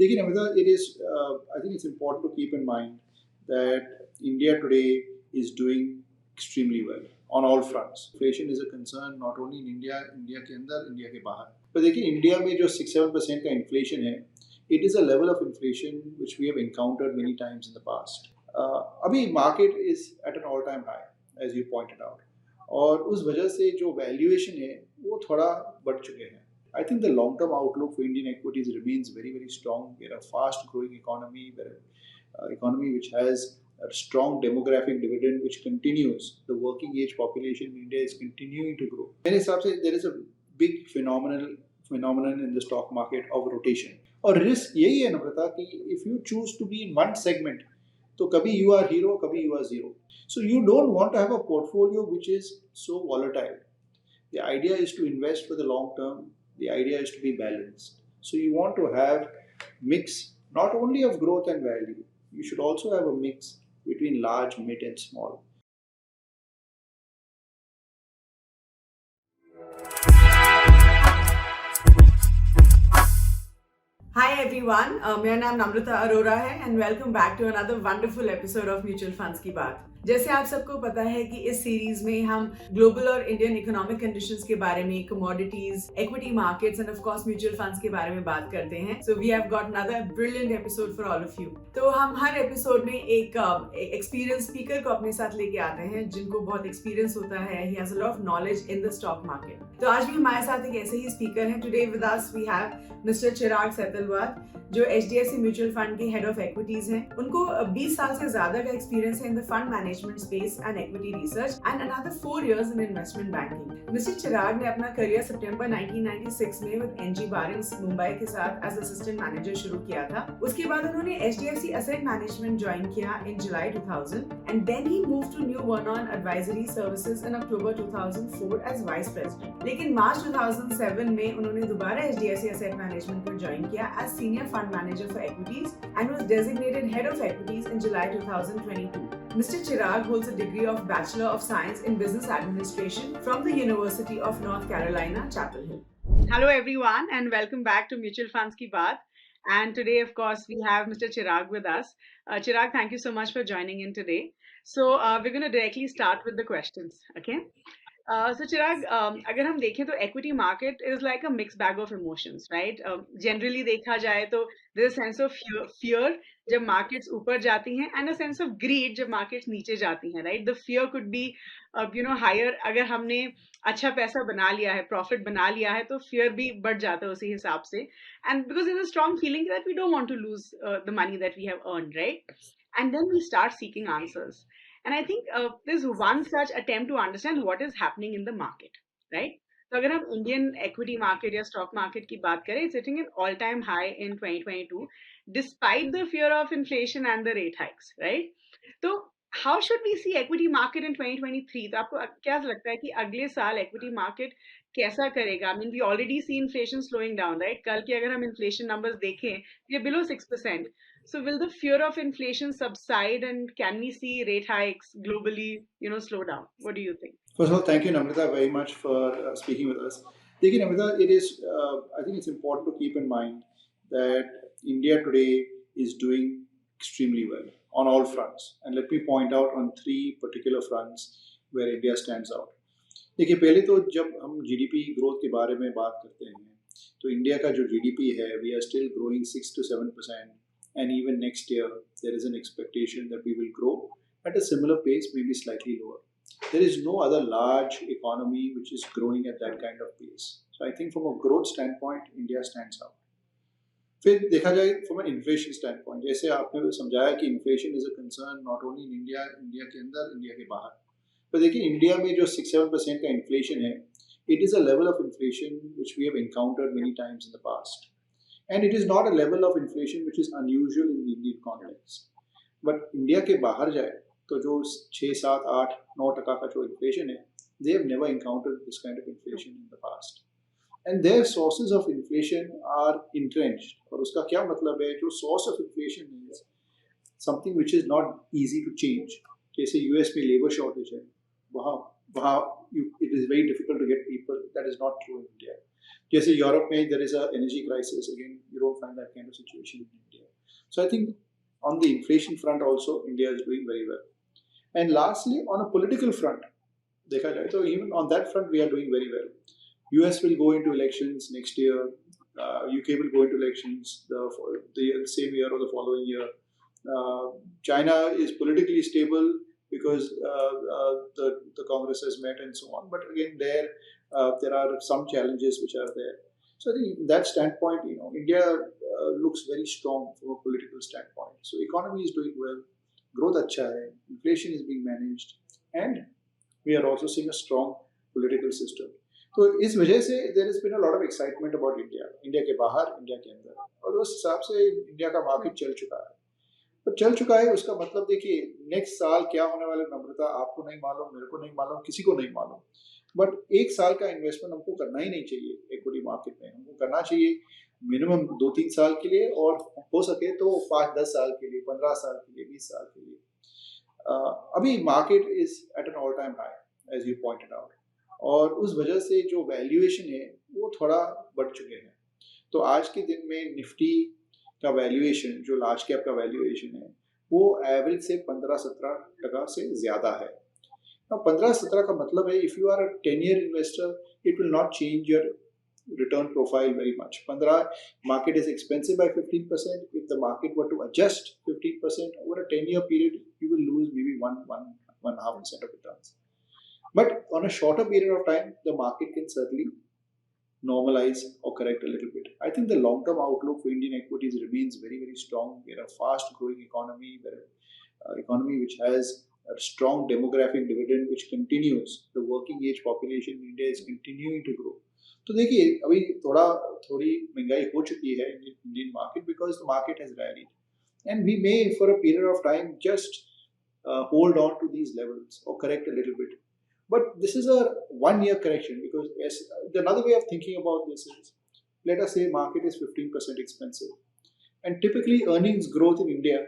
देखिए Namita, it is I think it's important to keep in mind that India today is doing extremely well on all fronts. Inflation is a concern not only in India के अंदर, India के बाहर. पर देखिए India में जो 6-7% का इन्फ्लेशन है, it is a level of inflation which we have encountered many times in the past. अभी market is at an all-time high, as you pointed out. और उस वजह से जो वैल्यूएशन है वो थोड़ा बढ़ चुके हैं. I think the long-term outlook for Indian equities remains very, very strong. We are a fast-growing economy, economy which has a strong demographic dividend which continues. The working age population in India is continuing to grow. मेरे हिसाब से there is a big phenomenon in the stock market of rotation. और risk यही है नम्रता कि if you choose to be in one segment, तो कभी you are hero, कभी you are zero. So you don't want to have a portfolio which is so volatile. The idea is to invest for the long term. The idea is to be balanced. So you want to have mix not only of growth and value. You should also have a mix between large, mid and small. Hi everyone, मेरा नाम नम्रता अरोरा है and welcome back to another wonderful episode of Mutual Funds की बात. जैसे आप सबको पता है कि इस सीरीज में हम ग्लोबल और इंडियन इकोनॉमिक कंडीशंस के बारे में, commodities, equity markets and of course mutual funds के बारे में बात करते हैं. So we have got another brilliant episode for all of you. तो हम हर एपिसोड में एक एक्सपीरियंस स्पीकर को अपने साथ लेके आते हैं जिनको बहुत एक्सपीरियंस होता है. He has a lot of knowledge in the stock market. तो आज भी हमारे साथ एक ऐसे ही स्पीकर हैं. Today with us we have mister Chirag Setalvad जो HDFC म्यूचुअल फंड के हेड ऑफ एक्विटीज हैं. उनको 20 साल से ज्यादा का एक्सपीरियंस है in the fund management space and equity research and another 4 years in investment banking. Mister Chirag ने अपना करियर सितंबर 1996 में विद NG बारिंग्स मुंबई के साथ एज असिस्टेंट मैनेजर शुरू किया था. उसके बाद उन्होंने HDFC एसेट मैनेजमेंट ज्वाइन किया in July 2000 and then he move to New Vernon advisory services in October 2004 as vice president. लेकिन मार्च 2007 में उन्होंने दोबारा HDFC एसेट मैनेजमेंट को ज्वाइन किया as senior fund manager for equities and was designated head of equities in July 2022. Mr. Chirag holds a degree of Bachelor of Science in Business Administration from the University of North Carolina, Chapel Hill. Hello everyone and welcome back to Mutual Funds Ki Baat. And today, of course, we have Mr. Chirag with us. Chirag, thank you so much for joining in today. So we're going to directly start with the questions, okay? So Chirag, अगर हम देखें तो equity market is like a mixed bag of emotions, right? Generally देखा जाए तो there's a sense of fear जब markets ऊपर जाती हैं and a sense of greed जब markets नीचे जाती हैं, right? The fear could be, higher. अगर हमने अच्छा पैसा बना लिया है, profit बना लिया है, तो fear भी बढ़ जाता है उसी हिसाब से. And because there's a strong feeling that we don't want to lose the money that we have earned, right? And then we start seeking answers. And I think there's one such attempt to understand what is happening in the market, right? So अगर हम Indian equity market या stock market की बात करें, it's sitting at all-time high in 2022, despite the fear of inflation and the rate hikes, right? So how should we see equity market in 2023? तो आपको क्या लगता है कि अगले साल equity market कैसा करेगा? I mean, we already see inflation slowing down, right? कल के अगर हम inflation numbers देखें, ये below 6%. So will the fear of inflation subside and can we see rate hikes globally, slow down? What do you think? First of all, thank you Namrata very much for speaking with us. देखिए Namrata, it is I think it's important to keep in mind that India today is doing extremely well on all fronts. And let me point out on 3 particular fronts where India stands out. देखिए पहले तो जब हम GDP growth के बारे में बात करते हैं तो इंडिया का जो GDP है, we are still growing 6 to 7%. And even next year, there is an expectation that we will grow at a similar pace, maybe slightly lower. There is no other large economy which is growing at that kind of pace. So I think from a growth standpoint, India stands out. फिर देखा जाए from an inflation standpoint, जैसे आपने समझाया कि inflation is a concern not only in India, India के अंदर, India के बाहर. पर देखिए इंडिया में जो 6-7% का inflation है, it is a level of inflation which we have encountered many times in the past. And it is not a level of inflation which is unusual in the Indian context. But India के बाहर जाए तो जो 6, 7, 8, 9% का जो inflation है, they have never encountered this kind of inflation in the past. And their sources of inflation are entrenched. और उसका क्या मतलब है? जो source of inflation is something which is not easy to change. जैसे US में labor shortage है, वहाँ वहाँ it is very difficult to get people. That is not true in India. जैसे यूरोप में there is a energy crisis, again you don't find that kind of situation in India. So I think on the inflation front also India is doing very well. And lastly, on a political front, देखा जाए तो even on that front we are doing very well. US will go into elections next year. UK will go into elections the same year or the following year. China is politically stable because the Congress has met and so on. But again, there are some challenges which are there. So I think in that standpoint, India looks very strong from a political standpoint. So economy is doing well, growth अच्छा है, inflation is being managed, and we are also seeing a strong political system. तो इस वजह से there is been a lot of excitement about India, India के बाहर, India के अंदर, और उस हिसाब से इंडिया का मार्केट चल चुका है. तो चल चुका है उसका मतलब देखिए नेक्स्ट साल क्या होने वाला नम्रता आपको नहीं मालूम, मेरे को नहीं मालूम, किसी को नहीं मालूम. बट एक साल का इन्वेस्टमेंट हमको करना ही नहीं चाहिए इक्विटी मार्केट में. हमको करना चाहिए मिनिमम 2-3 साल के लिए, और हो सके तो 5-10 साल के लिए, 15 साल के लिए, 20 साल के लिए. अभी market is at an all time high as you pointed out, और उस वजह से जो वैल्यूएशन है वो थोड़ा बढ़ चुके हैं. तो आज के दिन में निफ्टी का वैल्यूएशन, जो लार्ज कैप का वैल्यूएशन है, वो एवरेज से 15-17% से ज़्यादा है. अब 15-17 का मतलब है if you are a 10 year investor it will not change your return profile very much. 15 market is expensive by 15%. If the market were to adjust 15% over a 10-year period, you will lose maybe 1.5% of returns. But on a shorter period of time, the market can certainly normalize or correct a little bit. I think the long-term outlook for Indian equities remains very, very strong. We are a fast-growing economy, economy which has a strong demographic dividend which continues. The working age population in India is continuing to grow. तो देखिए अभी थोड़ी महंगाई हो चुकी है Indian market because the market has rallied, and we may for a period of time just hold on to these levels or correct a little bit. But this is a 1 year correction because yes, another way of thinking about this is, let us say market is 15% expensive, and typically earnings growth in India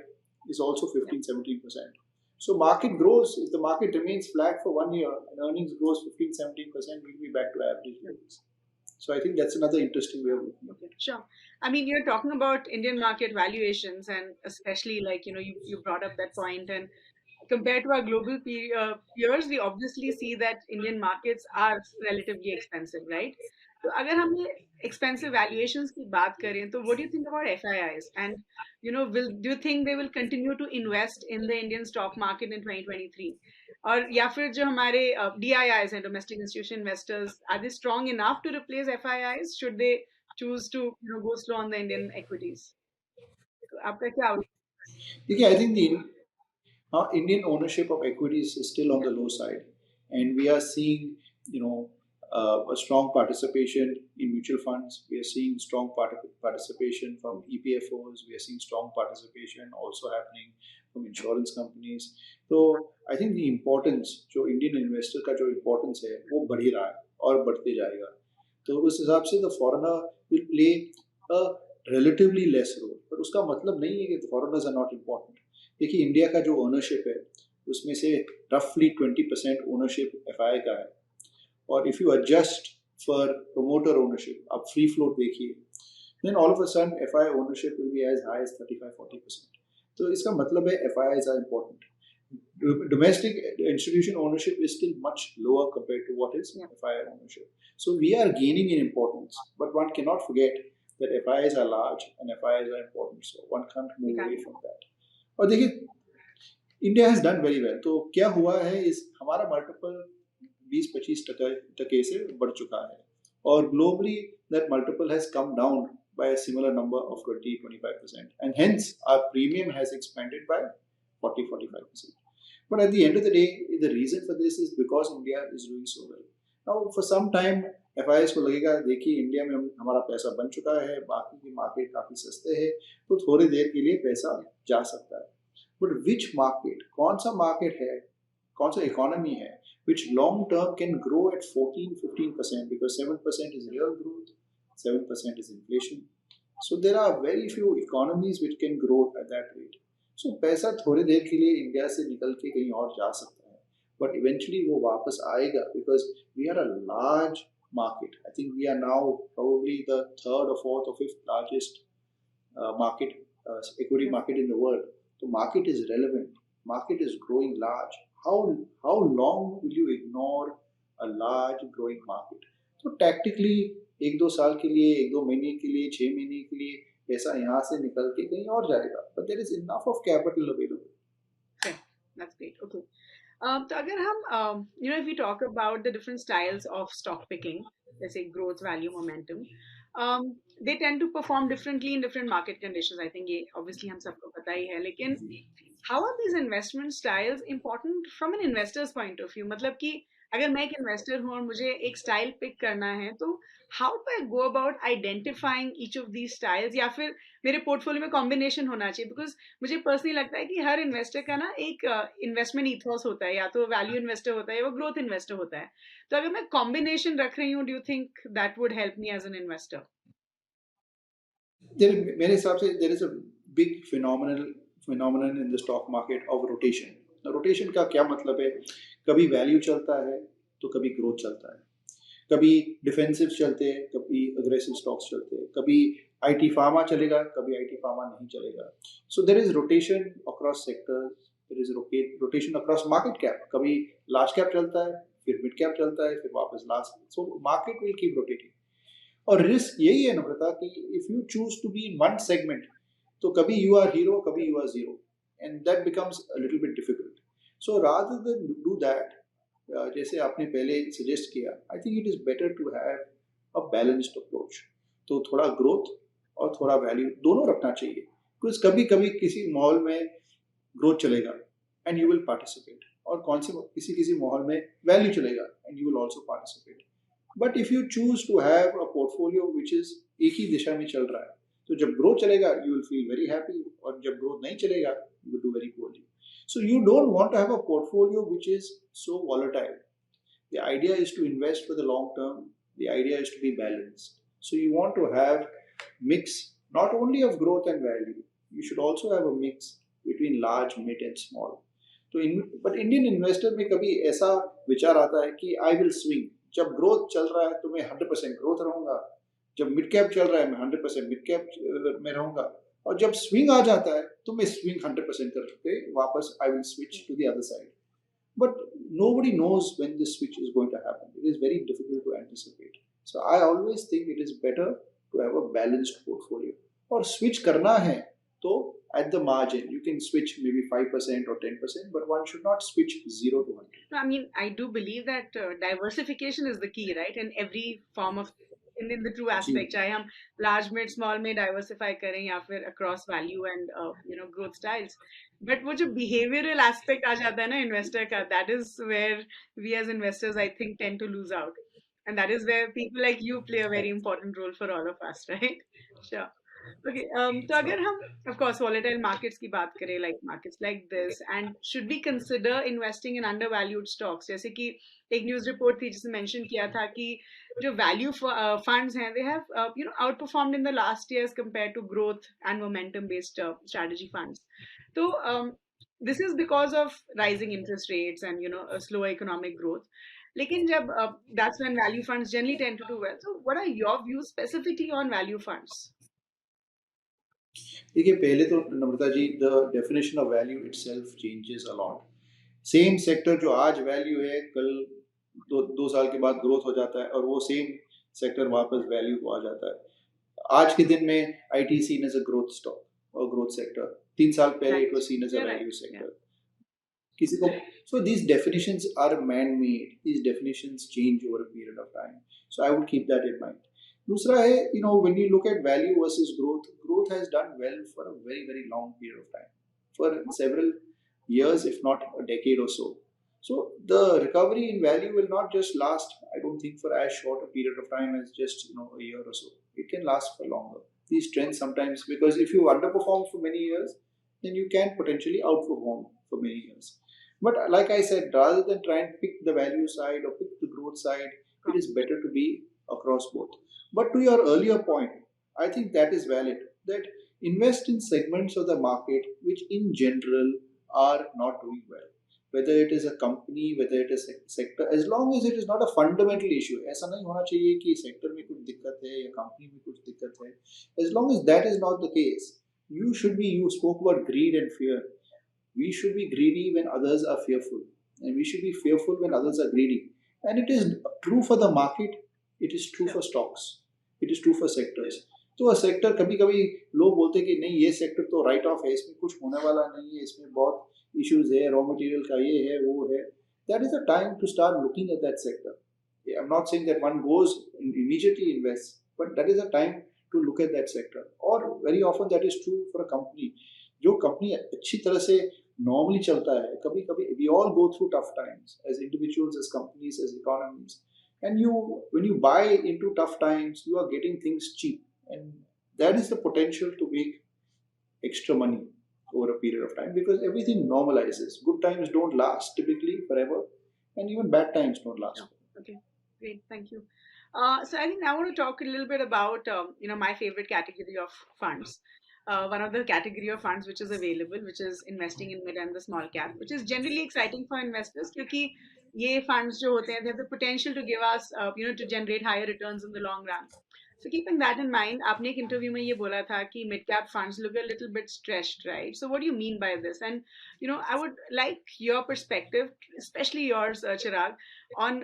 is also 15-17%. So market grows, if the market remains flat for 1 year and earnings grows 15-17%, we'll be back to average levels. So I think that's another interesting way of looking at it. Okay, sure. I mean, you're talking about Indian market valuations, and especially like you brought up that point, and compared to our global peers, we obviously see that Indian markets are relatively expensive, right? So, अगर हम ये expensive valuations की बात करें, तो what do you think about FIIs? And do you think they will continue to invest in the Indian stock market in 2023? और या फिर जो हमारे DIIs हैं, domestic institution investors, are they strong enough to replace FIIs? Should they choose to go slow on the Indian equities? तो आपका क्या outlook? देखिए I think the Indian ownership of equities is still on the low side, and we are seeing, a strong participation in mutual funds. We are seeing strong participation from EPFOs. We are seeing strong participation also happening from insurance companies. तो I think the importance जो Indian investor का जो importance है वो बढ़ ही रहा है और बढ़ते जाएगा. तो उस हिसाब से the foreigner will play a relatively less role. पर उसका मतलब नहीं है कि foreigners are not important. देखिए इंडिया का जो ओनरशिप है उसमें से रफली 20% ओनरशिप FII का है, और if you adjust for promoter ownership, आप फ्री फ्लोट देखिए, then all of a sudden FII ownership will be as high as 35-40%. तो इसका मतलब है FIIs are important. Domestic institution ownership is still much lower compared to what is FII ownership. So we are gaining in importance, but one cannot forget that FIIs are large and FIIs are important. So one can't move away from that. और देखिए India has done very well. तो क्या हुआ है, इस हमारा multiple 20-25% से बढ़ चुका है, और globally that multiple has come down by a similar number of 20-25%, and hence our premium has expanded by 40-45%. But at the end of the day, the reason for this is because India is doing so well. Now for some time FIIs को लगेगा देखिए India में हमारा पैसा बन चुका है, बाकी की मार्केट काफ़ी सस्ते हैं, तो थोड़ी देर के लिए पैसा जा सकता है. बट विच मार्केट, कौन सा मार्केट है, कौन सा इकोनॉमी है which long term can grow at 14-15%, because 7% is real growth, 7% is inflation. So there are very few economies which can grow at that rate. So पैसा थोड़ी देर के लिए इंडिया से निकल के कहीं और जा सकता है, but eventually वो वापस आएगा because we are a large market. I think we are now probably the third or fourth or fifth largest market, equity Yes. market in the world. So market is relevant. Market is growing large. How long will you ignore a large growing market? So tactically एक दो साल के लिए, एक दो महीने के लिए, 6 महीने के लिए पैसा यहाँ से निकल के कहीं और जाएगा. But there is enough of capital available. Okay, that's great. Okay. तो अगर हम if we talk about the different styles of stock picking, जैसे growth, value, momentum, they tend to perform differently in different market conditions. I think ये obviously हम सबको पता ही है, लेकिन how are these investment styles important from an investor's point of view? मतलब कि अगर मैं एक इन्वेस्टर हूँ और मुझे एक स्टाइल पिक करना है, तो how do I go about identifying each of these styles, या फिर मेरे पोर्टफोलियो में कॉम्बिनेशन होना चाहिए? बिकॉज मुझे पर्सनली लगता है कि हर इन्वेस्टर का ना एक इन्वेस्टमेंट ईथॉस होता है, या तो वैल्यू इन्वेस्टर होता है या वो ग्रोथ इन्वेस्टर होता है. तो अगर मैं कॉम्बिनेशन रख रही हूँ, do you think that would help me as an investor? मेरे हिसाब से there is a big phenomenon in the stock market of rotation. रोटेशन का क्या मतलब है? कभी वैल्यू चलता है तो कभी ग्रोथ चलता है, कभी डिफेंसिव चलते हैं, कभी अग्रेसिव स्टॉक्स चलते हैं, कभी आईटी फार्मा चलेगा, कभी आईटी फार्मा नहीं चलेगा. So there is rotation across sectors, there is rotation across market cap. कभी लार्ज कैप चलता है, फिर मिड कैप चलता है, फिर वापस last. So market will keep rotating. और रिस्क यही है नम्रता कि if you choose to be in one segment, तो कभी यू आर हीरो, कभी you are zero, and that becomes a little bit difficult. So rather than do that, जैसे आपने पहले सजेस्ट किया, I think it is better to have a balanced approach. तो थोड़ा growth और थोड़ा वैल्यू दोनों रखना चाहिए, बिकॉज कभी कभी किसी माहौल में ग्रोथ चलेगा एंड यू विल पार्टिसिपेट, और कौन से किसी किसी माहौल में वैल्यू चलेगा and you will also participate. But if you choose to have a portfolio which is एक ही दिशा में चल रहा है, तो जब ग्रोथ चलेगा you will feel very happy, और जब ग्रोथ नहीं चलेगा you will do very poorly. So you don't want to have a portfolio which is so volatile. The idea is to invest for the long term. The idea is to be balanced. So you want to have mix not only of growth and value. You should also have a mix between large, mid, and small. तो but Indian investor में कभी ऐसा विचार आता है कि I will swing. जब growth चल रहा है तो मैं 100% ग्रोथ रहूंगा, जब मिड कैप चल रहा है मैं 100% मिड कैप में रहूंगा, और जब स्विंग आ जाता है तो मैं स्विंग 100% करके वापस I will switch to the other side. But nobody knows when this switch is going to happen. It is very difficult to anticipate. So I always think it is better to have a balanced portfolio. Or switch karna hai, so at the margin you can switch maybe 5% or 10%, but one should not switch 0 to 100. No, I mean, I do believe that diversification is the key, right? In every form of, in the true जी. aspect, चाहे हम large, mid, small में diversify करें या फिर across value and growth styles. But वो जो behavioral aspect आ जाता है ना investor का, that is where we as investors, I think, tend to lose out. And that is where people like you play a very important role for all of us, right? Sure. Okay, तो अगर हम of course volatile markets की बात करें, like markets like this, and should we consider investing in undervalued stocks? जैसे कि एक news report थी जिसमें mention किया था कि जो value funds हैं, they have outperformed in the last years compared to growth and momentum based strategy funds. तो this is because of rising interest rates and a slower economic growth. लेकिन जब that's when value funds generally tend to do well. So what are your views specifically on value funds? देखिए पहले तो Namrata ji, the definition of value itself changes a lot. Same sector जो आज value है, कल 2 साल के बाद ग्रोथ हो जाता है, और वो सेम सेक्टर वापस वैल्यू को आ जाता है. आज के दिन में IT seen as a growth stock और ग्रोथ सेक्टर, 3 साल पहले Right. It was seen as a You're right. Value Yeah. Sector. किसी को, so these definitions are man made, these definitions change over a period of time, so I would keep that in mind. दूसरा है, when you look at value versus growth, growth has done well for a very very long period of time, for several years if not a decade or so. So the recovery in value will not just last, I don't think, for as short a period of time as just a year or so. It can last for longer, these trends sometimes, because if you underperform for many years, then you can potentially outperform for many years. But like I said, rather than try and pick the value side or pick the growth side, it is better to be across both. But to your earlier point, I think that is valid, that invest in segments of the market which in general are not doing well. whether it is a company, whether it is a sector, as long as it is not a fundamental issue. ऐसा नहीं होना चाहिए कि sector में कुछ दिक्कत है या कंपनी में कुछ दिक्कत है. As long as that is not the case, you spoke about greed and fear. We should be greedy when others are fearful, and we should be fearful when others are greedy. And it is true for the market, it is true for stocks, it is true for sectors. तो sector कभी कभी लोग बोलते हैं कि नहीं ये sector तो राइट ऑफ है, इसमें कुछ होने वाला नहीं है, इसमें बहुत इश्यूज है, रॉ मटेरियल का ये है वो है. That is the time to start looking at that sector. I'm not saying that one goes and immediately invests, but that is a time to look at that sector. Or very often that is true for a company. जो company अच्छी तरह से normally चलता है, कभी कभी we all go through tough times as individuals, as companies, as economies. And when you buy into tough times, you are getting things cheap, and that is the potential to make extra money over a period of time because everything normalizes. Good times don't last typically forever, and even bad times don't last. Yeah. Okay, great, thank you. So I think I want to talk a little bit about my favorite category of funds. One of the category of funds which is available, which is investing in mid and the small cap, which is generally exciting for investors क्योंकि ये funds जो होते हैं, they have the potential to give us to generate higher returns in the long run. So keeping that in mind, आपने एक interview में ये बोला था कि mid cap funds look a little bit stretched, right? So what do you mean by this? And I would like your perspective, especially yours, Chirag, on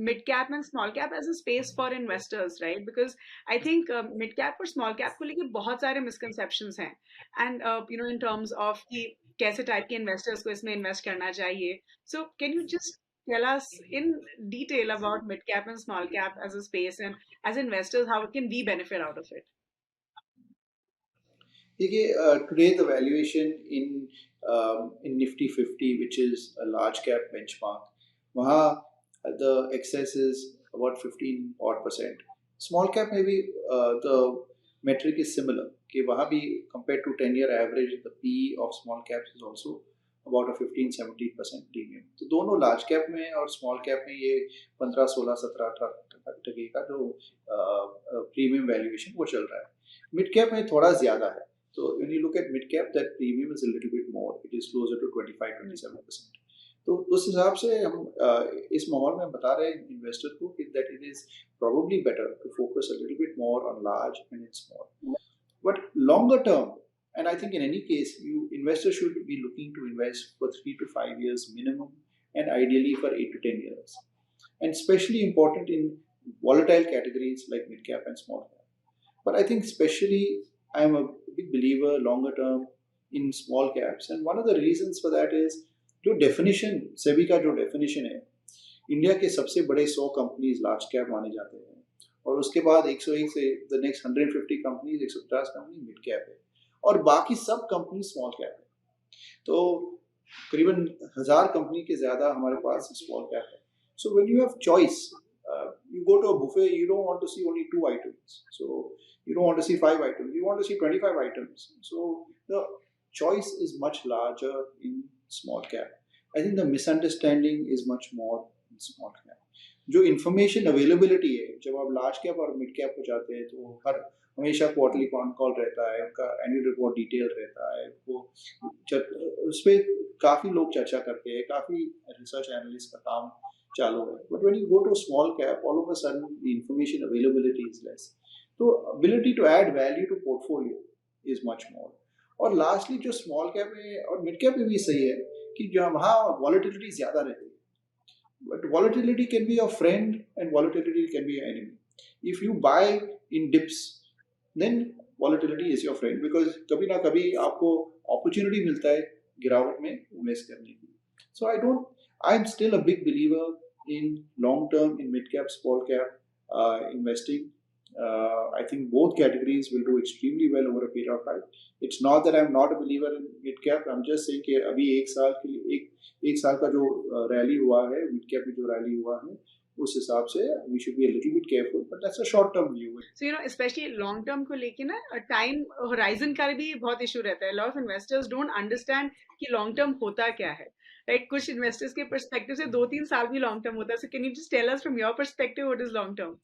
mid cap and small cap as a space for investors, right? Because I think mid cap और small cap को लेके बहुत सारे misconceptions हैं, and in terms of कि कैसे type के investors को इसमें invest करना चाहिए. So can you just tell us in detail about mid cap and small cap as a space, and as investors, how can we benefit out of it? देखिए, today the valuation in Nifty 50, which is a large cap benchmark, वहाँ the excess is about 15 odd percent. Small cap maybe the metric is similar कि वहाँ भी compared to 10-year average, the PE of small caps is also about a 15-17% premium. तो दोनों large cap में और small cap में ये 15, 16, 17, 18% का जो premium valuation वो चल रहा है. Mid cap में थोड़ा ज़्यादा है. So when you look at mid cap, that premium is a little bit more. It is closer to 25-27%. तो उस हिसाब से हम इस माहौल में बता रहे हैं इन्वेस्टर को कि that it is probably better to focus a little bit more on large and in small. But longer term, and I think in any case, investors should be looking to invest for 3 to 5 years minimum, and ideally for 8 to 10 years. And especially important in volatile categories like mid cap and small cap. But I think especially I am a big believer longer term in small caps, and one of the reasons for that is जो definition SEBI का जो definition है, India के सबसे बड़े 100 companies large cap माने जाते हैं, और उसके बाद 101 से the next 150 companies, 150 company mid cap है, और बाकी सब कंपनी स्मॉल कैप है. तो करीबन 1000 कंपनी के ज़्यादा हमारे पास स्मॉल कैप है. So when you have choice, you go to a buffet, you don't want to see only 2 items. So you don't want to see 5 items, you want to see 25 items. So the choice is much larger in small cap. I think the misunderstanding is much more in small cap. जो information availability है, जब आप large cap और mid cap हो जाते हैं तो हर हमेशा क्वार्टरली कॉल रहता है, उनका एनुअल रिपोर्ट डिटेल रहता है, वो उस पर काफ़ी लोग चर्चा करते हैं, काफ़ी रिसर्च एनालिस्ट का काम चालू है. But when you go to small cap, all of a sudden the information availability is less, तो ability to add value to portfolio is much more. और लास्टली जो स्मॉल कैप में और मिड कैप में भी सही है कि जो वहाँ वॉलेटिलिटी ज़्यादा रहती है. But volatility can be your friend and volatility can be your enemy. If you buy in dips, then volatility is your friend because कभी ना कभी आपको opportunity मिलता है गिरावट में invest करने की. So I'm still a big believer in long term in mid cap, small cap investing. I think both categories will do extremely well over a period of time. It's not that I'm not a believer in mid cap. I'm just saying कि अभी एक साल के लिए एक साल का जो रैली हुआ है मिड कैप में, जो रैली हुआ है उस हिसाब से we should be a little bit careful, but that's a short term view. So especially long term को लेके ना time horizon का भी बहुत issue रहता है. A lot of investors don't understand कि long term होता क्या है. Right? कुछ investors के perspective से 2-3 साल भी long term होता है. So can you just tell us from your perspective what is long term?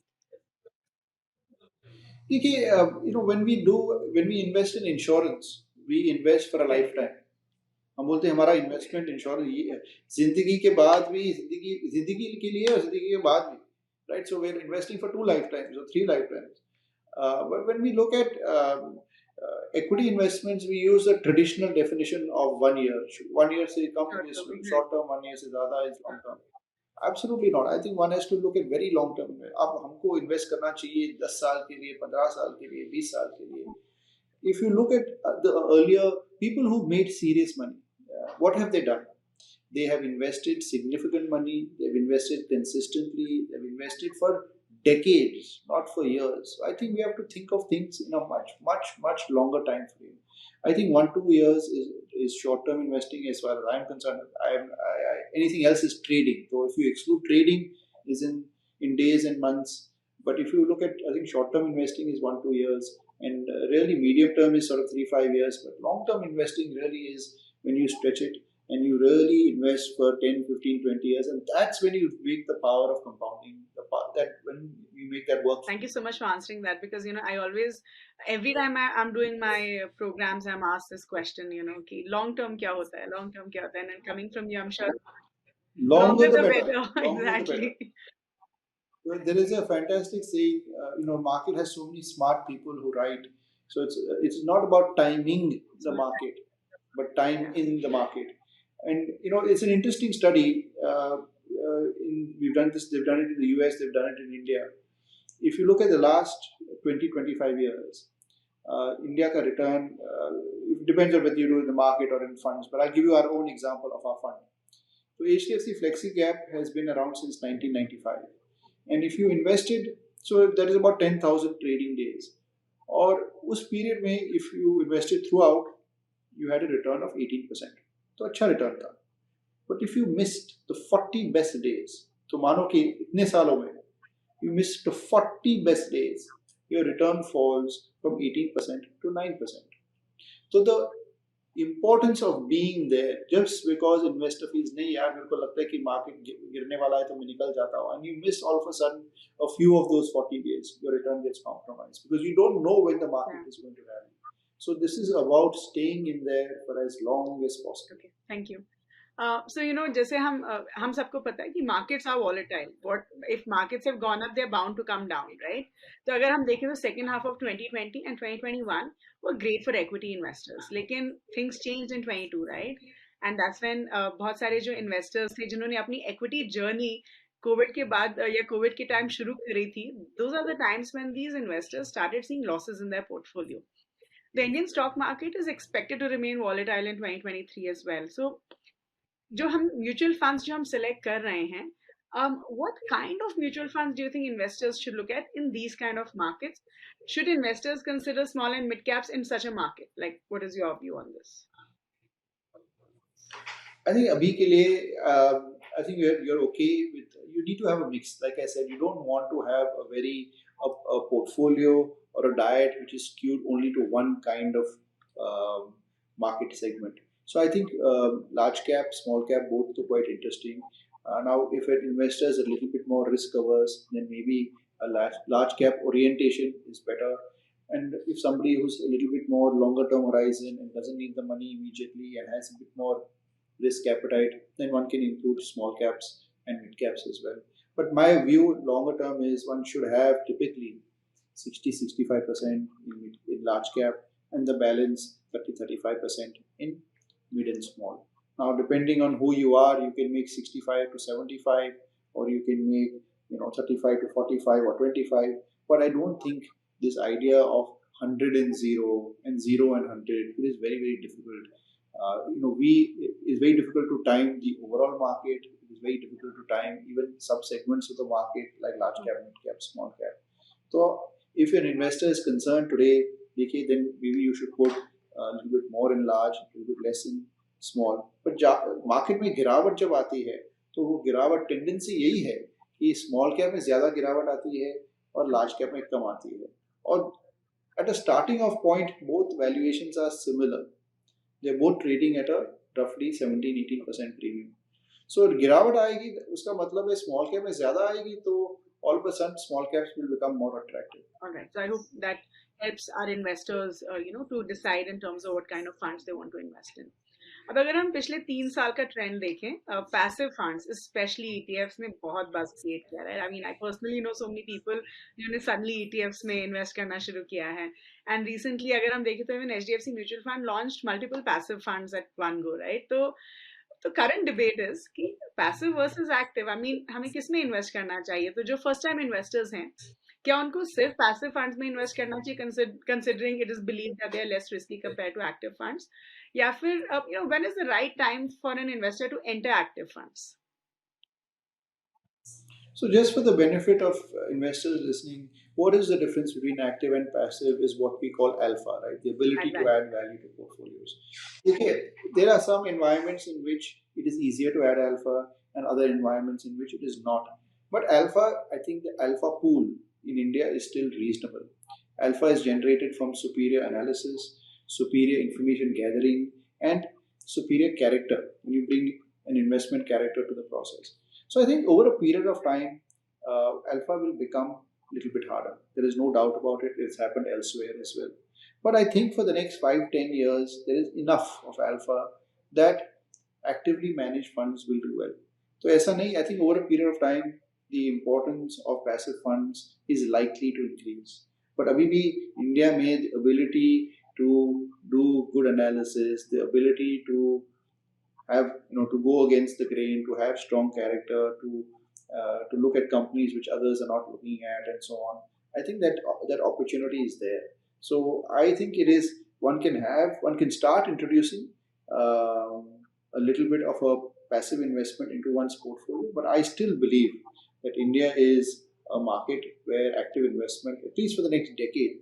देखिए, when we invest in insurance, we invest for a lifetime. हम बोलते हैं हमारा इन्वेस्टमेंट इंश्योरेंस ये है, जिंदगी के बाद भी, जिंदगी जिंदगी के लिए और जिंदगी के बाद भी, right? So we're investing for 2 lifetimes or 3 lifetimes. But when we look at equity investments, we use the traditional definition of 1 year. 1 year से कम Short is term, short exactly. term, 1 year से ज़्यादा is long term. Absolutely not. I think one has to look at very long term. अब हमको invest करना चाहिए 10 साल के लिए, 15 साल के लिए, 20 साल के लिए. If you look at the earlier people who made serious money, what have they done? They have invested significant money, they've invested consistently, they've invested for decades, not for years. So I think we have to think of things in a much, much, much longer time frame. I think 1 2 years is short term investing as far as I'm concerned. Anything else is trading. So if you exclude trading, is in days and months. But if you look at, I think short term investing is 1 2 years, and really medium term is sort of 3 5 years. But long term investing really is when you stretch it and you really invest for 10, 15, 20 years, and that's when you make the power of compounding, the power that when you make that work for Thank you you. so much for answering that, because I always, every time I'm doing my programs, I'm asked this question, कि long term क्या होता है, long term क्या होता है, and coming from you, I'm sure Longer longer the the better. better. Longer the better. Exactly. Well, there is a fantastic saying, market has so many smart people who write. So it's not about timing It's the not, market, but time yeah. in the market. And it's an interesting study. We've done this. They've done it in the US. They've done it in India. If you look at the last 20 25 years, India ka return, it depends on whether you do it in the market or in funds. But I'll give you our own example of our fund. So HDFC Flexi Cap has been around since 1995. And if you invested, so that is about 10,000 trading days. और उस period में if you invested throughout, you had a return of 18%. तो अच्छा return था. But if you missed the 40 best days, तो मानो कि इतने सालों में you missed the 40 best days, your return falls from 18% to 9%. So the importance of being there, just because investor feels नहीं यार मेरे को लगता है कि market गिरने वाला है तो मैं निकल जाता हूँ, and you miss all of a sudden a few of those 40 days, your return gets compromised because you don't know when the Yeah. market is going to rally. So this is about staying in there for as long as possible. Okay. Thank you. So जैसे हम सबको पता है कि markets are volatile. What if markets have gone up, they're bound to come down, right? तो अगर हम देखें तो second half of 2020 and 2021 were great for equity investors. लेकिन things changed in 22, right? And that's when बहुत सारे जो investors थे जिन्होंने अपनी equity journey कोविड के बाद या कोविड के टाइम शुरू करी थी, those are the times when these investors started seeing losses in their portfolio. The Indian stock market is expected to remain volatile in 2023 as well. So जो हम mutual funds जो हम सिलेक्ट कर रहे हैं, what kind of mutual funds do you think investors should look at in these kind of markets? Should investors consider small and mid caps in such a market? Like, what is your view on this? I think अभी के लिए I think you're okay with, you need to have a mix. Like I said, you don't want to have a portfolio or a diet which is skewed only to one kind of market segment. So I think large cap, small cap, both are quite interesting. Now, if an investor is a little bit more risk averse, then maybe a large cap orientation is better. And if somebody who's a little bit more longer term horizon and doesn't need the money immediately and has a bit more risk appetite, then one can include small caps and mid caps as well. But my view longer term is one should have typically 60 65% in large cap and the balance 30 35% in mid and small. Now, depending on who you are, you can make 65 to 75, or you can make 35 to 45 or 25. But I don't think this idea of 100 and 0 and 0 and 100, it is very very difficult. It's very difficult to time the overall market. It is very difficult to time even sub segments of the market like large cap, mid cap, small cap. So if an investor is concerned today, देखिए, then maybe you should put a little bit more in large, a little bit less in small. But market में गिरावट जब आती है तो वो गिरावट tendency यही है कि स्मॉल कैप में ज़्यादा गिरावट आती है और लार्ज कैप में कम आती है. और at a starting of point, both valuations are similar. They're both trading at a roughly 17 18% premium. So गिरावट आएगी उसका मतलब है स्मॉल कैप में ज़्यादा आएगी तो all of a sudden small caps will become more attractive. All right. So I hope that helps our investors, to decide in terms of what kind of funds they want to invest in. अब अगर हम पिछले 3 साल का trend देखें, passive funds specially ETFs ने बहुत बस क्रिएट किया है। I mean I personally know so many people जिन्होंने सडनली ईटीएफ्स में इन्वेस्ट करना शुरू किया है। एंड रिसेंटली अगर हम देखें तो even HDFC mutual fund launch multiple passive funds at one go, right? तो करंट डिबेट इज कि passive versus active, I mean हमें किस में इन्वेस्ट करना चाहिए? तो जो फर्स्ट टाइम इन्वेस्टर्स हैं, क्या उनको सिर्फ पैसिव फंड्स में इन्वेस्ट करना चाहिए, considering it is believe that they are less risky compare to active funds? या फिर when is the right time for an investor to enter active funds? So, just for the benefit of investors listening, what is the difference between active and passive is what we call alpha, right? The ability to Exactly. add value to portfolios. Okay, there are some environments in which it is easier to add alpha and other environments in which it is not. But alpha, I think the alpha pool in India is still reasonable. Alpha is generated from superior analysis, superior information gathering, and superior character when you bring an investment character to the process. So I think over a period of time, alpha will become a little bit harder. There is no doubt about it. It's happened elsewhere as well. But I think for the next 5, 10 years, there is enough of alpha that actively managed funds will do well. So ऐसा नहीं, I think over a period of time, the importance of passive funds is likely to increase. But अभी भी India में the ability to do good analysis, the ability have to go against the grain, to have strong character, to look at companies which others are not looking at, and so on. I think that opportunity is there. So I think it is one can start introducing a little bit of a passive investment into one's portfolio, but I still believe that India is a market where active investment, at least for the next decade,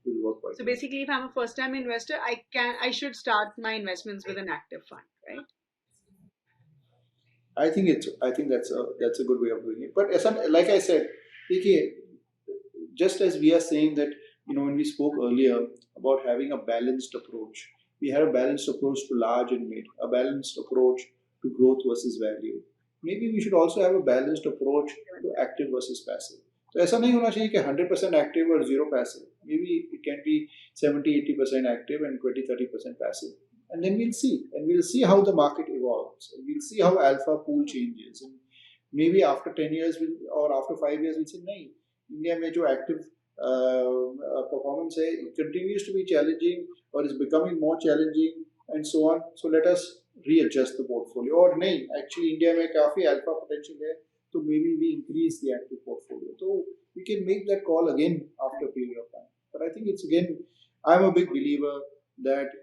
will work quite So well. basically, if I'm a first time investor, I should start my investments with an active fund, right? I think that's a good way of doing it. But like I said, देखिए, just as we are saying that when we spoke earlier about having a balanced approach, we had a balanced approach to large and mid, a balanced approach to growth versus value. Maybe we should also have a balanced approach to active versus passive. तो ऐसा नहीं होना चाहिए कि 100% active और 0 passive. Maybe it can be 70-80% active and 20-30% passive. And then we'll see how the market evolves. And we'll see how alpha pool changes. And maybe after 10 years or after 5 years, we'll say, नहीं, India में जो active performance है it continues to be challenging or is becoming more challenging and so on. So let us readjust the portfolio. और नहीं, actually India में काफ़ी alpha potential है, तो maybe we increase the active portfolio. So we can make that call again after a period of time. But I think it's again, I'm a big believer that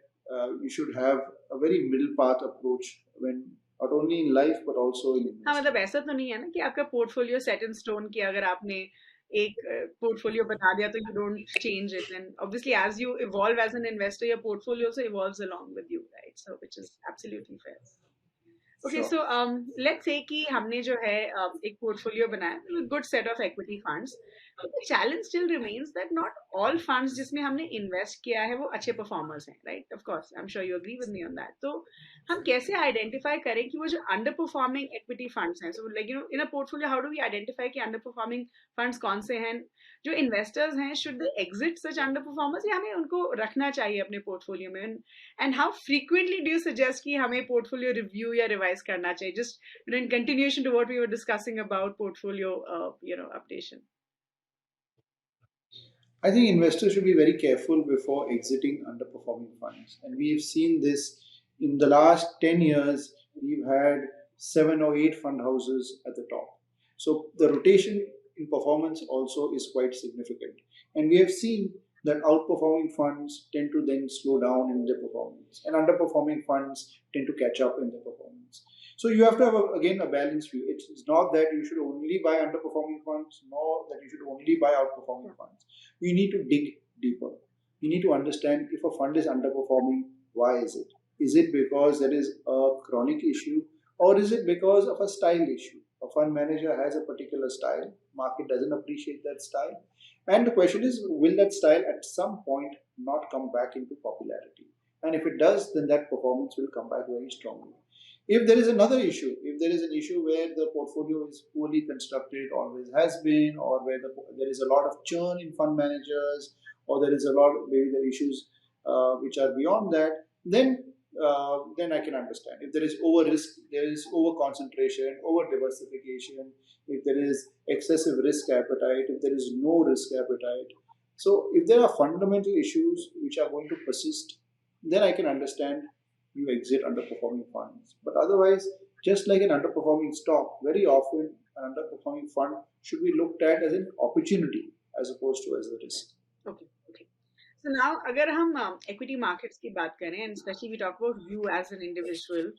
you should have a very middle path approach when not only in life but also in हाँ, investing. मतलब ऐसा तो नहीं है ना कि आपका portfolio set in stone कि अगर आपने एक पोर्टफोलियो बना दिया तो you don't change it, and obviously as you evolve as an investor your portfolio also evolves along with you, right? So which is absolutely fair. Okay, Sure. so let's say कि हमने जो है एक portfolio बनाया, good set of equity funds, but the challenge still remains that not all funds जिसमें हमने invest किया है वो अच्छे परफॉर्मर्स हैं, right? Of course I am sure you agree with me on that. तो हम कैसे आइडेंटिफाई करें कि वो जो अंडर परफॉर्मिंग इक्विटी फंड्स हैं, so like in a portfolio how do we identify कि अंडर परफॉर्मिंग फंड्स कौन से हैं? जो इन्वेस्टर्स हैं, should they exit such under performers या हमें उनको रखना चाहिए अपने पोर्टफोलियो में? And how frequently do you suggest कि हमें पोर्टफोलियो रिव्यू या रिवाइज करना चाहिए, just in continuation to what we were discussing about portfolio updation? I think investors should be very careful before exiting underperforming funds. And we've seen this in the last 10 years, we've had 7 or 8 fund houses at the top. So the rotation in performance also is quite significant. And we have seen that outperforming funds tend to then slow down in their performance, and underperforming funds tend to catch up in their performance. So you have to have again a balanced view. It's not that you should only buy underperforming funds, nor that you should only buy outperforming funds. You need to dig deeper. You need to understand if a fund is underperforming, why is it? Is it because there is a chronic issue, or is it because of a style issue? A fund manager has a particular style, market doesn't appreciate that style. And the question is, will that style at some point not come back into popularity? And if it does, then that performance will come back very strongly. If there is another issue, if there is an issue where the portfolio is poorly constructed, always has been, or where there is a lot of churn in fund managers, or there is a lot, maybe there are issues which are beyond that, then then I can understand. If there is over risk, there is over concentration, over diversification, if there is excessive risk appetite, if there is no risk appetite. So, if there are fundamental issues which are going to persist, then I can understand you exit underperforming funds. But otherwise, just like an underperforming stock, very often an underperforming fund should be looked at as an opportunity as opposed to as a risk. Okay, okay. So now, अगर हम equity markets की बात करें, and especially we talk about you as an individual,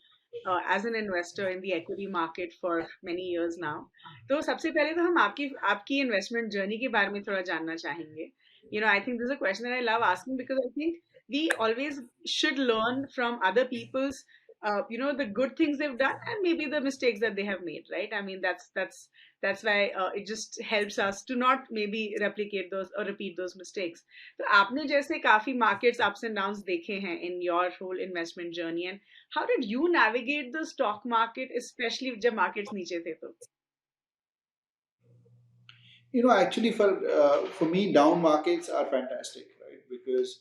as an investor in the equity market for many years now, तो सबसे पहले तो हम आपकी आपकी investment journey के बारे में थोड़ा जानना चाहेंगे. You know, I think this is a question that I love asking because I think we always should learn from other people's, you know, the good things they've done and maybe the mistakes that they have made, right? I mean, that's why it just helps us to not maybe replicate those or repeat those mistakes. तो आपने जैसे काफी markets ups and downs देखे हैं in your whole investment journey, and how did you navigate the stock market, especially जब markets नीचे थे तो? Actually, for me, down markets are fantastic, right? Because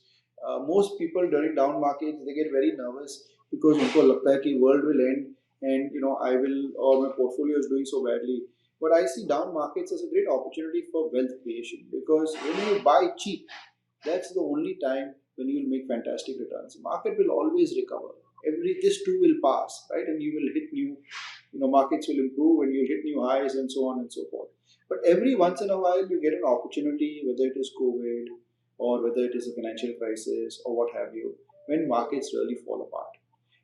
most people during down markets they get very nervous because उनको लगता है कि world will end and I will or my portfolio is doing so badly. But I see down markets as a great opportunity for wealth creation because when you buy cheap, that's the only time when you will make fantastic returns. Market will always recover. This too will pass, right? And you will hit new, markets will improve and you hit new highs and so on and so forth. But every once in a while, you get an opportunity, whether it is COVID or whether it is a financial crisis or what have you, when markets really fall apart.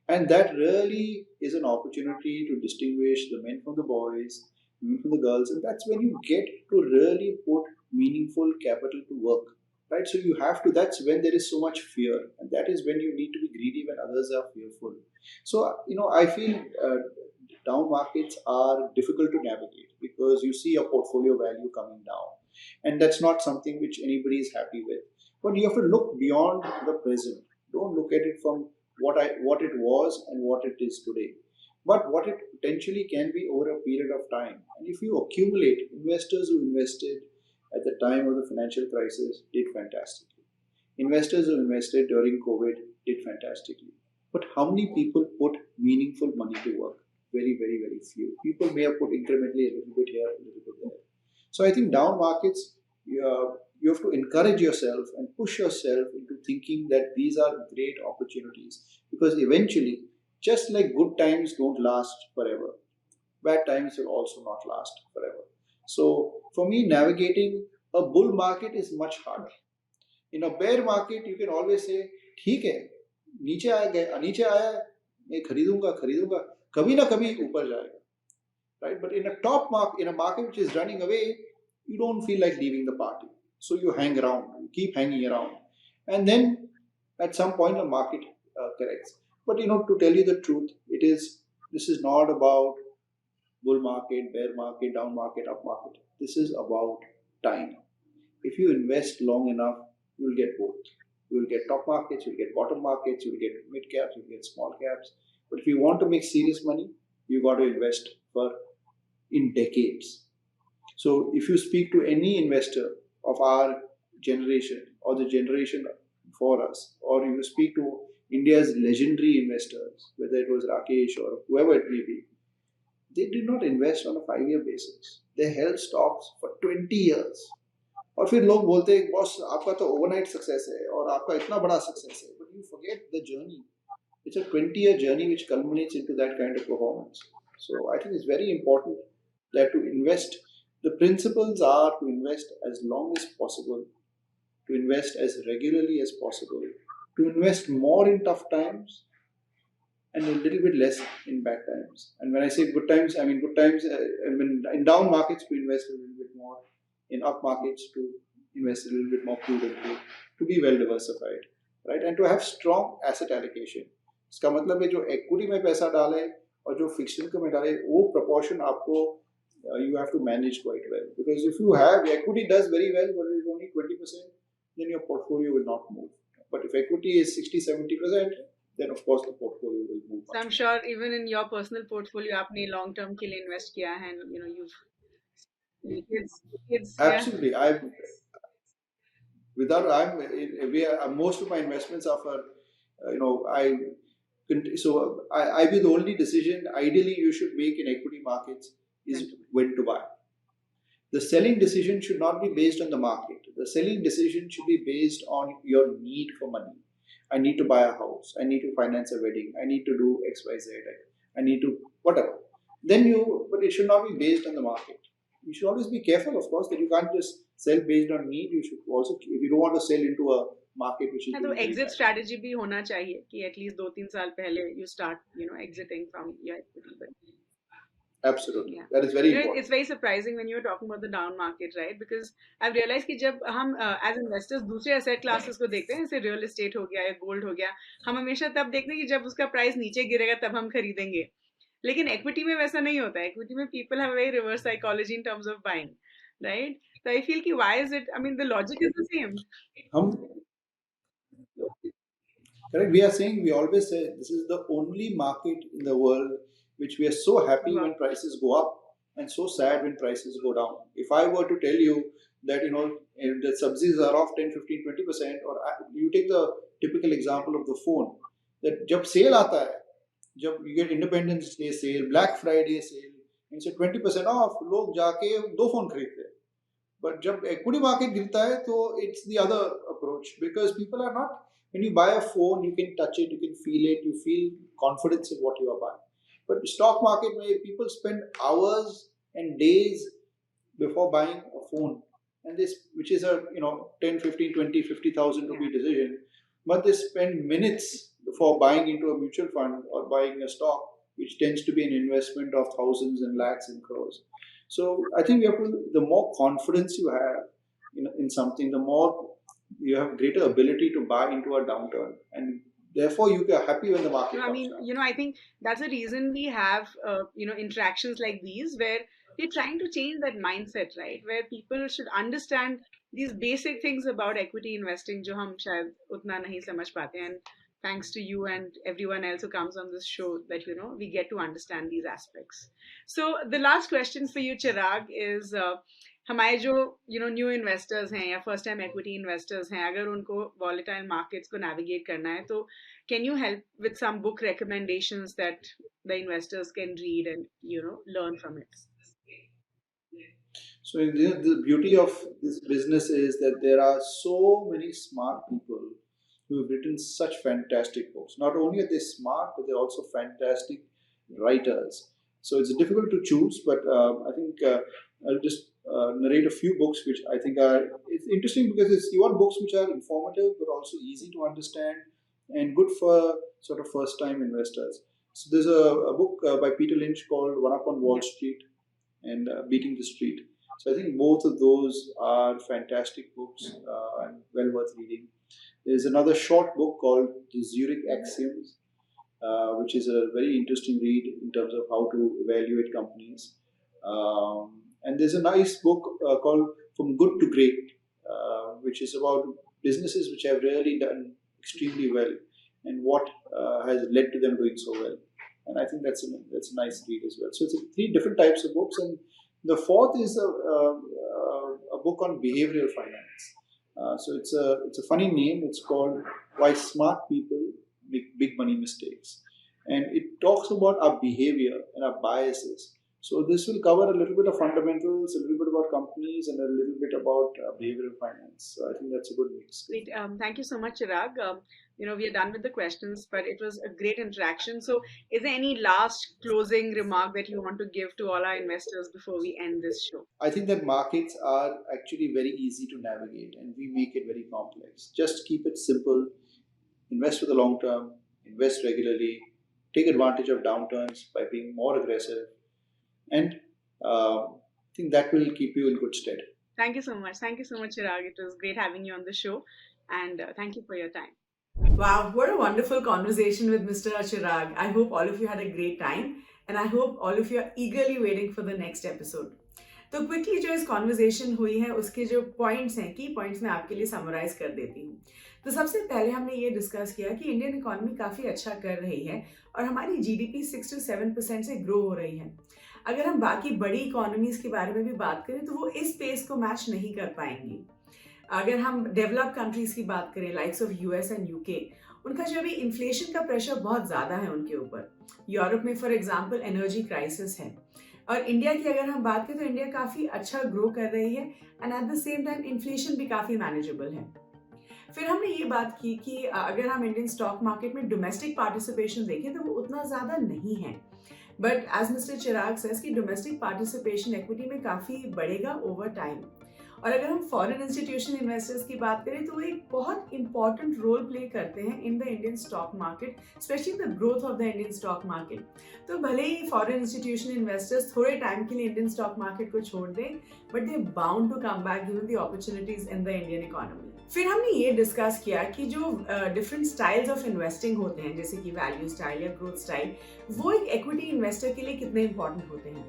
And that really is an opportunity to distinguish the men from the boys, women from the girls, and that's when you get to really put meaningful capital to work. Right? So you have to, that's when there is so much fear, and that is when you need to be greedy when others are fearful. So, I feel down markets are difficult to navigate because you see your portfolio value coming down, and that's not something which anybody is happy with. But you have to look beyond the present. Don't look at it from what it was and what it is today, but what it potentially can be over a period of time. And if you accumulate, investors who invested at the time of the financial crisis did fantastically. Investors who invested during COVID did fantastically. But how many people put meaningful money to work? Very, very, very few. People may have put incrementally a little bit here, a little bit there. So I think down markets, you have to encourage yourself and push yourself into thinking that these are great opportunities because eventually, just like good times don't last forever, bad times will also not last forever. So for me, navigating a bull market is much harder. In a bear market, you can always say, ठीक है, नीचे आया, मैं खरीदूंगा, कभी ना कभी ऊपर जाएगा, right? But in a market which is running away, you don't feel like leaving the party, so you hang around, you keep hanging around, and then at some point the market corrects. But to tell you the truth, this is not about bull market, bear market, down market, up market. This is about time. If you invest long enough, you will get both. You will get top markets, you will get bottom markets, you will get mid caps, you will get small caps. But if you want to make serious money, you got to invest for in decades. So if you speak to any investor of our generation or the generation for us, or you speak to India's legendary investors, whether it was Rakesh or whoever it may be, they did not invest on a 5 year basis. They held stocks for 20 years. और फिर लोग बोलते हैं boss आपका तो overnight success है और आपका इतना बड़ा सक्सेस है but you forget the journey it's a 20-year journey which culminates into that kind of performance. So I think it's very important that to invest, the principles are to invest as long as possible, to invest as regularly as possible, to invest more in tough times and a little bit less in bad times. And when I say good times, I mean good times. I mean in down markets to invest a little bit more, in up markets to invest a little bit more prudently, to be well diversified, right? And to have strong asset allocation. इसका मतलब है जो equity में पैसा डाले और जो fixed income में डाले वो proportion आपको you have to manage quite well because if you have equity does very well but it is only 20% then your portfolio will not move. But if equity is 60-70%, then of course the portfolio will move So much I'm more. sure even in your personal portfolio, आपने long term के लिए invest किया है, and you know you've kids, yeah. Absolutely, I'm without I'm we are most of my investments are for I So I be the only decision ideally you should make in equity markets is when to buy. The selling decision should not be based on the market. The selling decision should be based on your need for money. I need to buy a house. I need to finance a wedding. I need to do X, Y, Z. I need to whatever. But it should not be based on the market. You should always be careful, of course, that you can't just sell based on need. You should also, if you don't want to sell into a market which is हाँ, तो doing very exit bad. Strategy भी होना चाहिए कि at least 2-3 साल पहले you start exiting from your equity. Absolutely. Yeah. That is very It's important. very surprising when you're talking about the down market, right? Because I've realized कि जब हम as investors दूसरे asset classes को देखते हैं, जैसे real estate हो गया या gold हो गया, हम हमेशा तब देखते हैं कि जब उसका price नीचे गिरेगा तब हम खरीदेंगे. लेकिन equity में वैसा नहीं होता है. Equity में people have a very reverse psychology in terms of buying, right? So I feel कि why is it? I mean, the logic is the same. हम Correct. We are saying, we always say this is the only market in the world which we are so happy Wow. when prices go up and so sad when prices go down. If I were to tell you that, if the subsidies are off 10, 15, 20%, or you take the typical example of the phone, that जब sale आता है, जब you get Independence Day sale, Black Friday sale, and say 20% off, लोग जाके दो phone खरीदते हैं. But जब equity market गिरता है तो it's the other approach, because people are not, when you buy a phone you can touch it, you can feel it, you feel confidence in what you are buying. But stock market where people spend hours and days before buying a phone, and this, which is a 10, 15, 20, 50,000 rupee decision, but they spend minutes before buying into a mutual fund or buying a stock which tends to be an investment of thousands and lakhs and crores. So I think the more confidence you have in something, the more you have greater ability to buy into a downturn, and therefore you are happy when the market No, I comes mean, down. I think that's the reason we have, interactions like these where we're trying to change that mindset, right? Where people should understand these basic things about equity investing, जो हम शायद उतना नहीं समझ पाते हैं. And thanks to you and everyone else who comes on this show, that we get to understand these aspects. So the last question for you, Chirag, is हमारे जो न्यू इन्वेस्टर्स हैं या फर्स्ट टाइम एक्विटी इन्वेस्टर्स हैं, अगर उनको volatile markets को navigate करना है, तो can you help with some book recommendations that the investors can read and learn from it? So the beauty of this business is that there are so many smart people who have written such fantastic books. Not only are they smart, but they're also fantastic writers. So it's difficult to choose, but I think I'll just narrate a few books which I think are, it's interesting because you want books which are informative but also easy to understand and good for sort of first time investors. So there's a book by Peter Lynch called One Up on Wall Street and Beating the Street. So I think both of those are fantastic books and well worth reading. There's another short book called The Zurich Axioms, which is a very interesting read in terms of how to evaluate companies. And there's a nice book called From Good to Great, which is about businesses which have really done extremely well and what has led to them doing so well. And I think that's a nice read as well. So it's three different types of books, and the fourth is a book on behavioral finance. So it's a funny name. It's called Why Smart People Make Big Money Mistakes, and it talks about our behavior and our biases. So this will cover a little bit of fundamentals, a little bit about companies, and a little bit about behavioral finance. So I think that's a good mix. Great. Thank you so much, Chirag. We are done with the questions, but it was a great interaction. So, is there any last closing remark that you want to give to all our investors before we end this show? I think that markets are actually very easy to navigate, and we make it very complex. Just keep it simple. Invest for the long term. Invest regularly. Take advantage of downturns by being more aggressive, and I think that will keep you in good stead. Thank you so much. Thank you so much, Chirag. It was great having you on the show, and thank you for your time. Wow, what a wonderful conversation with Mr. Chirag. I hope all of you had a great time, and I hope all of you are eagerly waiting for the next episode. तो quickly जो इस conversation हुई है उसके जो points हैं, की points मैं आपके लिए समराइज कर देती हूँ. तो सबसे पहले हमने ये डिस्कस किया कि इंडियन इकोनॉमी काफ़ी अच्छा कर रही है और हमारी जीडीपी 6 to 7% से ग्रो हो रही है. अगर हम बाकी बड़ी इकोनॉमीज के बारे में भी बात करें तो वो इस पेस को मैच नहीं कर पाएंगी. अगर हम डेवलप कंट्रीज की बात करें, likes of US and UK, उनका जो अभी इन्फ्लेशन का प्रेशर बहुत ज़्यादा है उनके ऊपर। यूरोप में फॉर एग्जांपल एनर्जी क्राइसिस है, और इंडिया की अगर हम बात करें तो इंडिया काफ़ी अच्छा ग्रो कर रही है and at the same time inflation भी काफ़ी मैनेजेबल है। फिर हमने ये बात की कि अगर हम इंडियन स्टॉक मार्केट में डोमेस्टिक पार्टिसिपेशन देखें तो वो उतना ज़्यादा नहीं है, but as mister Chirag says कि डोमेस्टिक पार्टिसिपेशन इक्विटी में काफ़ी बढ़ेगा ओवर टाइम। और अगर हम फॉरेन इंस्टीट्यूशन इन्वेस्टर्स की बात करें तो वो एक बहुत इंपॉर्टेंट रोल प्ले करते हैं in the Indian stock market, specially the growth of the Indian stock market. तो भले ही फॉरेन इंस्टीट्यूशन इन्वेस्टर्स थोड़े टाइम के लिए इंडियन स्टॉक मार्केट को छोड़ दें, but they bound to come back given the opportunities in the Indian economy. फिर हमने ये डिस्कस किया कि जो डिफरेंट स्टाइल्स ऑफ इन्वेस्टिंग होते हैं, जैसे कि वैल्यू स्टाइल या ग्रोथ स्टाइल, वो एक इक्विटी इन्वेस्टर के लिए कितने इंपॉर्टेंट होते हैं।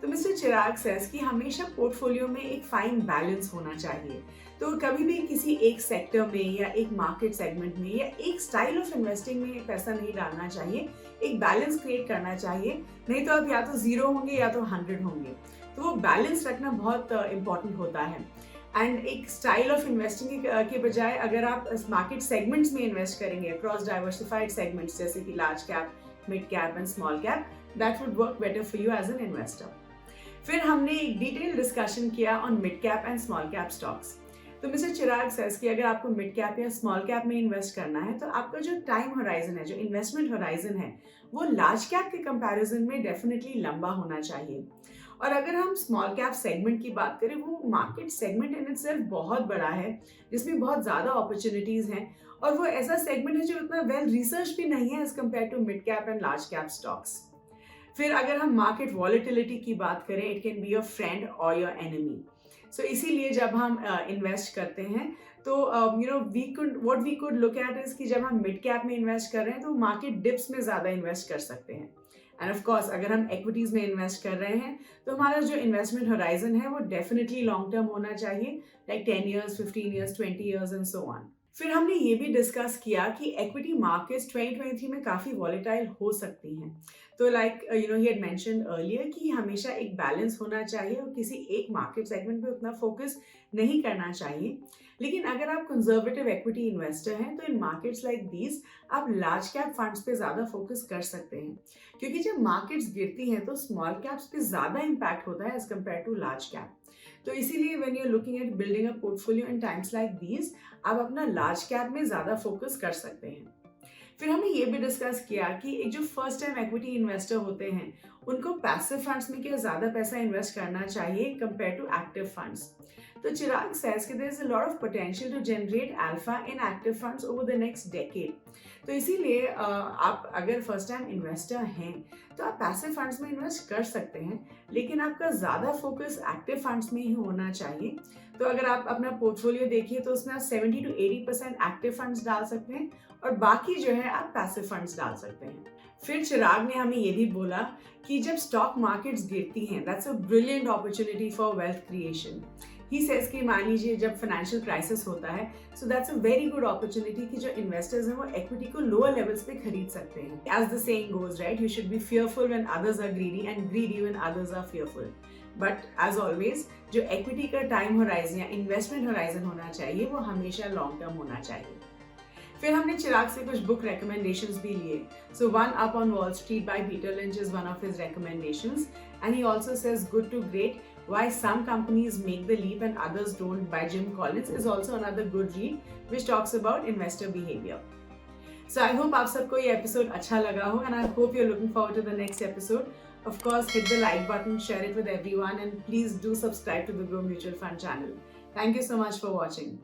तो मिस्टर चिराग सेज कि हमेशा पोर्टफोलियो में एक फाइन बैलेंस होना चाहिए। तो कभी भी किसी एक सेक्टर में या एक मार्केट सेगमेंट में या एक स्टाइल ऑफ इन्वेस्टिंग में पैसा नहीं डालना चाहिए, एक बैलेंस क्रिएट करना चाहिए। नहीं तो आप या तो 0 होंगे या तो 100 होंगे। तो वो बैलेंस रखना बहुत इंपॉर्टेंट होता है। एंड एक स्टाइल ऑफ इन्वेस्टिंग के बजाय अगर आप मार्केट सेगमेंट्स में इन्वेस्ट करेंगे, अक्रॉस डाइवर्सिफाइड सेगमेंट्स जैसे कि large cap, mid cap and small cap, that would work better for you as an investor. फिर हमने एक डिटेल डिस्कशन किया on mid cap and small cap stocks. तो mister Chirag says कि अगर आपको मिड कैप या स्मॉल कैप में इन्वेस्ट करना है तो आपका जो टाइम होराइजन है, जो इन्वेस्टमेंट होराइजन है, वो लार्ज कैप के कंपैरिजन में डेफिनेटली लंबा होना चाहिए। और अगर हम स्मॉल कैप सेगमेंट की बात करें, वो मार्केट सेगमेंट इन इटसेल्फ बहुत बड़ा है, जिसमें बहुत ज़्यादा अपॉर्चुनिटीज़ हैं, और वो ऐसा सेगमेंट है जो इतना वेल रिसर्च भी नहीं है as compare to mid cap and large cap stocks. फिर अगर हम मार्केट वॉलेटिलिटी की बात करें, it can be your friend और योर एनिमी। सो इसीलिए जब हम इन्वेस्ट करते हैं तो what we could look at is कि जब हम मिड कैप में इन्वेस्ट कर रहे हैं तो मार्केट डिप्स में ज़्यादा इन्वेस्ट कर सकते हैं। एंड ऑफ कोर्स अगर हम इक्विटीज़ में इन्वेस्ट कर रहे हैं तो हमारा जो इन्वेस्टमेंट होराइजन है वो डेफिनेटली लॉन्ग टर्म होना चाहिए, like 10 years, 15 years, 20 years and so on. फिर हमने ये भी डिस्कस किया कि इक्विटी मार्केट्स 2023 में काफ़ी वॉलेटाइल हो सकती हैं। तो like he had mentioned earlier कि हमेशा एक बैलेंस होना चाहिए और किसी एक मार्केट सेगमेंट पे उतना फोकस नहीं करना चाहिए। लेकिन अगर आप कंजर्वेटिव इक्विटी इन्वेस्टर हैं तो इन मार्केट्स लाइक दीज आप लार्ज कैप फंड्स पे ज़्यादा फोकस कर सकते हैं, क्योंकि जब मार्केट्स गिरती हैं तो स्मॉल कैप्स पे ज़्यादा इम्पैक्ट होता है as compare to large cap. तो इसीलिए when you are looking at building a portfolio in times like these, आप अपना लार्ज कैप में ज़्यादा फोकस कर सकते हैं। फिर हमने ये भी डिस्कस किया कि एक जो फर्स्ट टाइम इक्विटी इन्वेस्टर होते हैं उनको पैसिव फंड्स में क्या ज़्यादा पैसा इन्वेस्ट करना चाहिए कंपेयर टू एक्टिव फंड्स। तो चिराग says कि there is a lot of potential to generate alpha in active funds over the next decade. तो इसीलिए आप अगर फर्स्ट टाइम इन्वेस्टर हैं तो आप पैसिव फंड्स में इन्वेस्ट कर सकते हैं, लेकिन आपका ज़्यादा फोकस एक्टिव फंड्स में ही होना चाहिए। तो अगर आप अपना पोर्टफोलियो देखिए तो उसमें आप 70 to 80% एक्टिव फंड्स डाल सकते हैं और बाकी जो है आप पैसिव फंड्स डाल सकते हैं। फिर चिराग ने हमें ये भी बोला कि जब स्टॉक मार्केट्स गिरती हैं, that's a brilliant opportunity for wealth creation. He says कि मान लीजिए जब फाइनेंशियल क्राइसिस होता है, so that's a very good opportunity कि जो इन्वेस्टर्स हैं वो इक्विटी को लोअर लेवल्स पे खरीद सकते हैं। As the saying goes, right, you should be fearful when others are greedy and greedy when others are fearful. But as always जो इक्विटी का टाइम होराइजन या इन्वेस्टमेंट होराइजन होना चाहिए वो हमेशा लॉन्ग टर्म होना चाहिए। फिर हमने चिराग से कुछ बुक recommendations भी लिए। So One Up on Wall Street by Peter Lynch is one of his recommendations, and he also says Good to Great: Why Some Companies Make the Leap and Others Don't by Jim Collins is also another good read which talks about investor behavior. So I hope आप सबको ये episode अच्छा लगा हो, and I hope you're looking forward to the next episode. Of course, hit the like button, share it with everyone, and please do subscribe to the Groww Mutual Fund channel. Thank you so much for watching.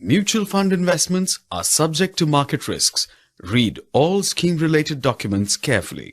Mutual fund investments are subject to market risks. Read all scheme-related documents carefully.